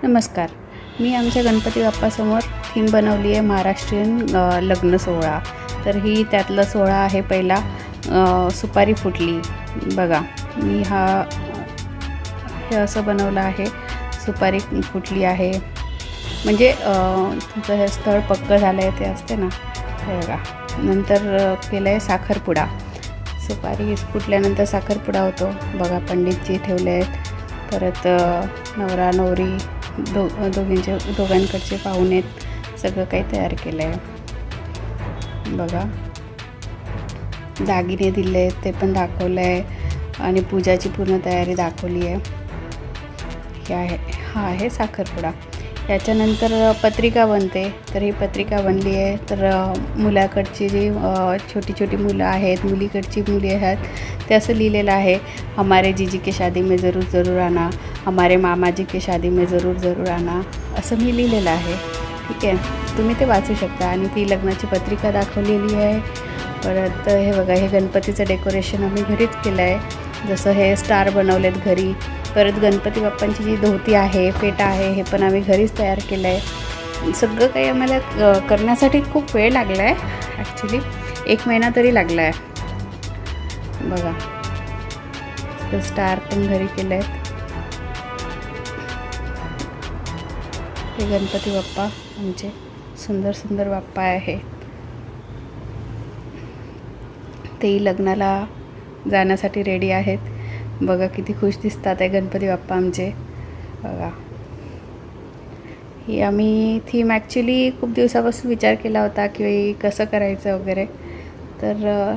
नमस्कार. मी आमच्या गणपती बाप्पासमोर थीम बनवली आहे महाराष्ट्रीयन लग्न सोहळा. तर ही त्यातला सोहळा आहे पहिला सुपारी फुटली. बघा मी हे असं बनवलं आहे. सुपारी फुटली आहे म्हणजे तुमचं हे स्थळ पक्कं झालं आहे ते असते ना, हे बघा. नंतर केलं आहे साखरपुडा. सुपारी फुटल्यानंतर साखरपुडा होतो. बघा पंडितजी ठेवले आहेत. परत नवरा नवरी दोघांकडचे पाहुणे सगळं काही तयार केलं आहे. बघा दागिने दिले आहेत ते पण दाखवलं आहे आणि पूजाची पूर्ण तयारी दाखवली आहे. हा आहे साखरपुडा. याच्यानंतर पत्रिका बनते. तर ही पत्रिका बनली आहे. तर मुलाकडची जी छोटी छोटी मुलं आहेत, मुलीकडची मुली आहेत, ते असं लिहिलेलं आहे, हमारे जीजी के शादी में ज़रूर ज़रूर आना, हमारे मामाजी के शादी में ज़रूर ज़रूर आना, असं मी लिहिलेलं आहे. ठीक आहे, तुम्ही ते वाचू शकता. आणि ती लग्नाची पत्रिका दाखवलेली आहे. परत हे बघा, हे गणपतीचं डेकोरेशन आम्ही घरीच केलं आहे. जसं हे स्टार बनवलेत घरी. परत गणपती बाप्पांची जी धोती आहे, फेटा आहे, हे पण आम्ही घरीच तयार केलं आहे. सगळं काही आम्हाला करण्यासाठी खूप वेळ लागला आहे. ॲक्च्युली 1 महिना तरी लागला आहे. बघा स्टार पण घरी केलं आहेत. हे गणपती बाप्पा आमचे सुंदर सुंदर बाप्पा आहे. तेही लग्नाला जाण्यासाठी रेडी आहेत. बघा किती खुश दिसतात आहे गणपती बाप्पा आमचे. बघा ही आम्ही थीम ॲक्च्युली खूप दिवसापासून विचार केला होता की कसं करायचं वगैरे. तर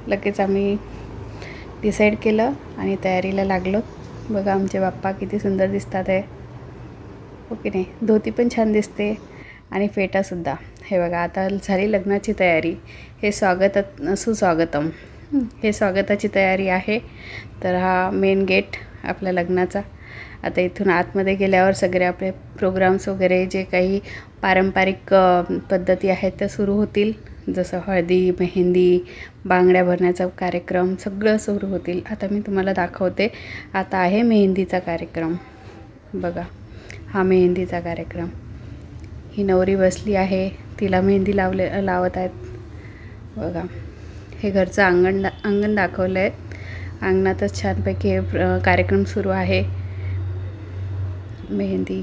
लगेच आम्ही डिसाईड केलं आणि तयारीला लागलो. बघा आमचे बाप्पा किती सुंदर दिसतात आहे, हो की नाही. धोती पण छान दिसते आणि फेटासुद्धा. हे बघा आता झाली लग्नाची तयारी. हे सुस्वागतम, हे स्वागताची तयारी आहे. तर हा मेन गेट आपल्या लग्नाचा. आता इथून आतमध्ये गेल्यावर सगळे आपले प्रोग्राम्स वगैरे जे काही पारंपरिक पद्धती आहेत त्या सुरू होतील. जसं हळदी, मेहंदी, बांगड्या भरण्याचा कार्यक्रम सगळं सुरू होतील. आता मी तुम्हाला दाखवते. आता आहे मेहंदीचा कार्यक्रम. बघा हा मेहंदीचा कार्यक्रम. ही नवरी बसली आहे, तिला मेहंदी लावत आहेत. बघा हे घरचं अंगण दाखवलं आहे. अंगणातच छानपैकी हे कार्यक्रम सुरू आहे. मेहंदी,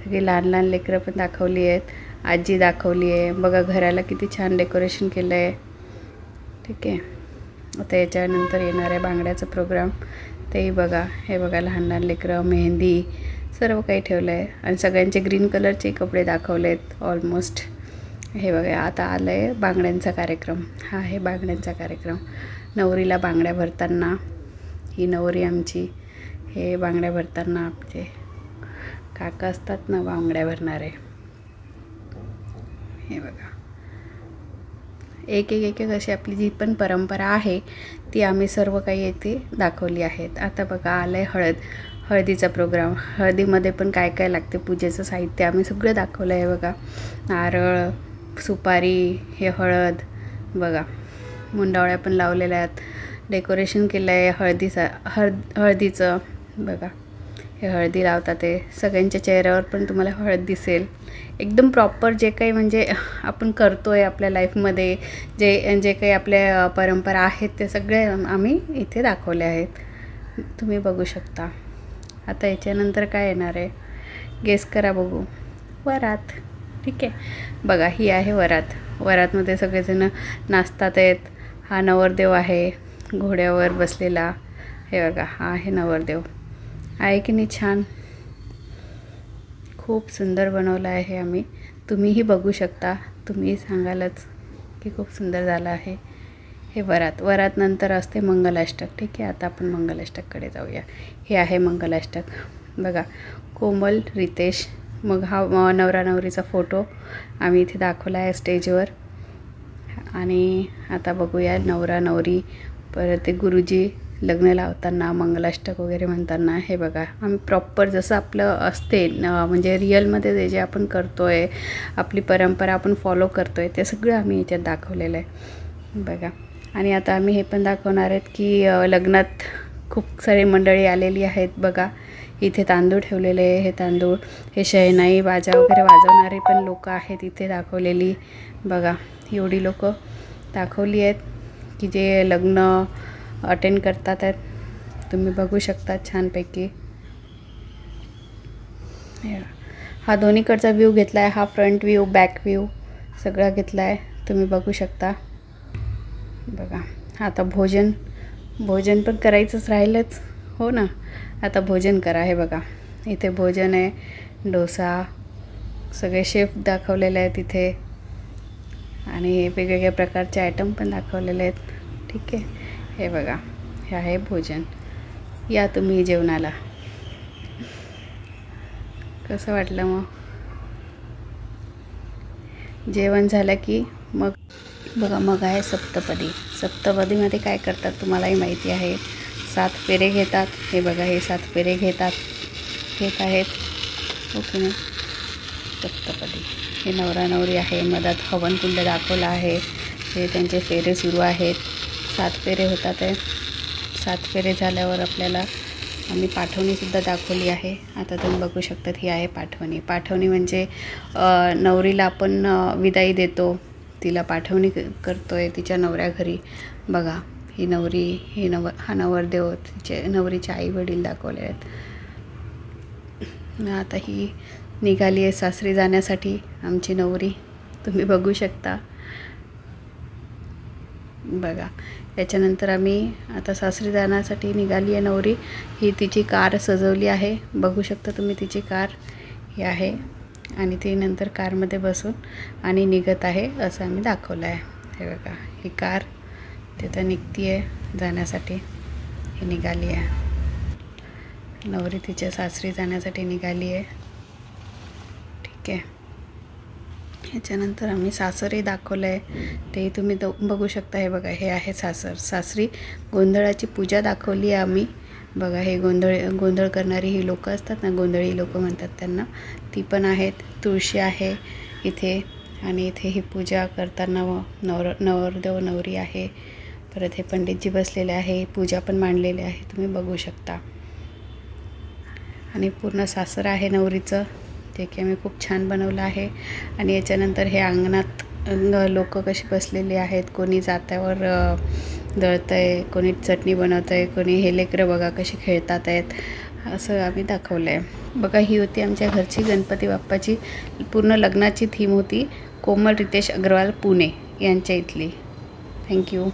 सगळी लहान लहान लेकरं पण दाखवली आहेत. आजी दाखवली आहे. बघा घराला किती छान डेकोरेशन केलं आहे. ठीक आहे, आता याच्यानंतर येणार आहे बांगड्याचा प्रोग्राम. तेही बघा, हे बघा लहान लहान लेकरं, मेहंदी, सर्व काही ठेवलं आहे. आणि सगळ्यांचे ग्रीन कलरचे कपडे दाखवले आहेत ऑलमोस्ट. हे बघा आता आलं आहे बांगड्यांचा कार्यक्रम. हा आहे बांगड्यांचा कार्यक्रम. नवरीला बांगड्या भरताना, ही नवरी आमची. हे बांगड्या भरताना आपले काका असतात ना बांगड्या भरणारे. हे बघा एक एक अशी आपली जी पण परंपरा आहे ती आम्ही सर्व काही येथे दाखवली आहेत. आता बघा आलं आहे हळदीचा प्रोग्राम. हळदीमध्ये पण काय काय लागते पूजेचं साहित्य आम्ही सगळं दाखवलं आहे. बघा नारळ, सुपारी, हे हळद. बघा मुंडावळ्या पण लावलेल्या आहेत. डेकोरेशन केलं आहे हळदीचं. बघा हे हळदी लावतात ते. सगळ्यांच्या चेहऱ्यावर पण तुम्हाला हळद दिसेल. एकदम प्रॉपर जे काही म्हणजे आपण करतो आहे आपल्या लाईफमध्ये, जे काही आपल्या परंपरा आहेत ते सगळे आम्ही इथे दाखवले आहेत. तुम्ही बघू शकता. आता याच्यानंतर काय येणार आहे गेस करा बघू. वरात. ठीक आहे, बघा ही आहे वरात. वरातमध्ये सगळेजण नाचतात आहेत. हा नवरदेव आहे घोड्यावर बसलेला. हे बघा हा आहे नवरदेव. आहे की नाही छान. खूप सुंदर बनवलं आहे हे आम्ही. तुम्हीही बघू शकता. तुम्ही सांगालच की खूप सुंदर झालं आहे. हे वरात नंतर असते मंगलाष्टक. ठीक आहे, आता आपण मंगलाष्टककडे जाऊया. हे आहे मंगलाष्टक. बघा कोमल, रितेश. मग हा नवरा नवरीचा फोटो आम्ही इथे दाखवला आहे स्टेजवर. आणि आता बघूया नवरा नवरी. परत ते गुरुजी लग्न लावताना मंगलाष्टक वगैरे म्हणताना. हे बघा आम्ही प्रॉपर जसं आपलं असते म्हणजे रिअलमध्ये जे आपण करतो आहे, आपली परंपरा आपण फॉलो करतो आहे, ते सगळं आम्ही याच्यात दाखवलेलं आहे. बघा आणि आता आम्ही हे पण दाखवणार आहेत की लग्नात खूप सारी मंडळी आलेली आहेत. बघा इथे तांदूळ ठेवलेले आहे. हे तांदूळ, हे शहनाई बाजा वगैरे वाजवणारे पण लोक आहेत इथे दाखवलेली. बघा एवढी लोक दाखवली आहेत की जे लग्न अटेंड करतात आहेत. तुम्ही बघू शकता छानपैकी. हा दोन्हीकडचा व्ह्यू घेतला आहे. हा फ्रंट व्ह्यू, बॅक व्ह्यू सगळा घेतला आहे. तुम्ही बघू शकता. बघा आता भोजन पण करायचंच राहिलंच, हो ना. आता भोजन करा. हे बघा इथे भोजन आहे. डोसा, सगळे शेफ दाखवलेले आहेत इथे आणि वेगवेगळ्या प्रकारचे आयटम पण दाखवलेले आहेत. ठीक आहे. हे बघा हे आहे भोजन. या तुम्ही जेवणाला. कसं वाटलं मग? जेवण झालं की मग बघा मग आहे सप्तपदी. सप्तपदीमध्ये काय करतात तुम्हालाही माहिती आहे. 7 फेरे घेतात. हे बघा हे 7 फेरे घेत आहेत. ओके ना. सप्तपदी हे नवरा नवरी आहे. मधात हवनकुंड दाखवला आहे. हे त्यांचे फेरे सुरू आहेत. 7 फेरे होतात आहे. 7 फेरे झाल्यावर आपल्याला आम्ही पाठवणीसुद्धा दाखवली आहे. आता तुम्ही बघू शकतात ही आहे पाठवणी. पाठवणी म्हणजे नवरीला आपण विदाई देतो, तिला पाठवणी करतो आहे तिच्या नवऱ्या घरी. बघा ही नवरी, हा नवरदेव, तिचे नवरीचे आई वडील दाखवले आहेत. आता ही निघाली आहे सासरी जाण्यासाठी आमची नवरी. तुम्ही बघू शकता. बघा याच्यानंतर आम्ही आता सासरी जाण्यासाठी निघाली आहे नवरी. ही तिची कार सजवली आहे. बघू शकता तुम्ही तिची कार ही आहे आणि ती नंतर कारमध्ये बसून आणि निघत आहे असं आम्ही दाखवलं आहे. हे बघा ही कार तिथं निघती आहे जाण्यासाठी. ही निघाली आहे. नवरी तिच्या सासरी जाण्यासाठी निघाली आहे. ठीक आहे. ह्याच्यानंतर आम्ही सासरही दाखवलं आहे. ते तुम्ही बघू शकता. हे बघा हे आहे सासर. सासरी गोंधळाची पूजा दाखवली आहे आम्ही. बघा हे गोंधळ करणारी ही लोकं असतात ना, गोंधळी लोकं म्हणतात त्यांना, ती पण आहेत. तुळशी आहे इथे आणि इथे ही पूजा करताना नवरदेव नवरी आहे. परत हे पंडितजी बसलेले आहे. पूजा पण मांडलेली आहे. तुम्ही बघू शकता. आणि पूर्ण सासर आहे नवरीचं, जे की आम्ही खूप छान बनवलं आहे. आणि याच्यानंतर हे अंगणात लोक कशी बसलेली आहेत. कोणी जात्यावर दळतं आहे, कोणी चटणी बनवतं आहे, कोणी हे लेकरं बघा कशी खेळतात आहेत, असं आम्ही दाखवलं आहे. बघा ही होती आमच्या घरची गणपती बाप्पाची पूर्ण लग्नाची थीम होती. कोमल रितेश अग्रवाल पुणे यांच्या इथली. थँक्यू.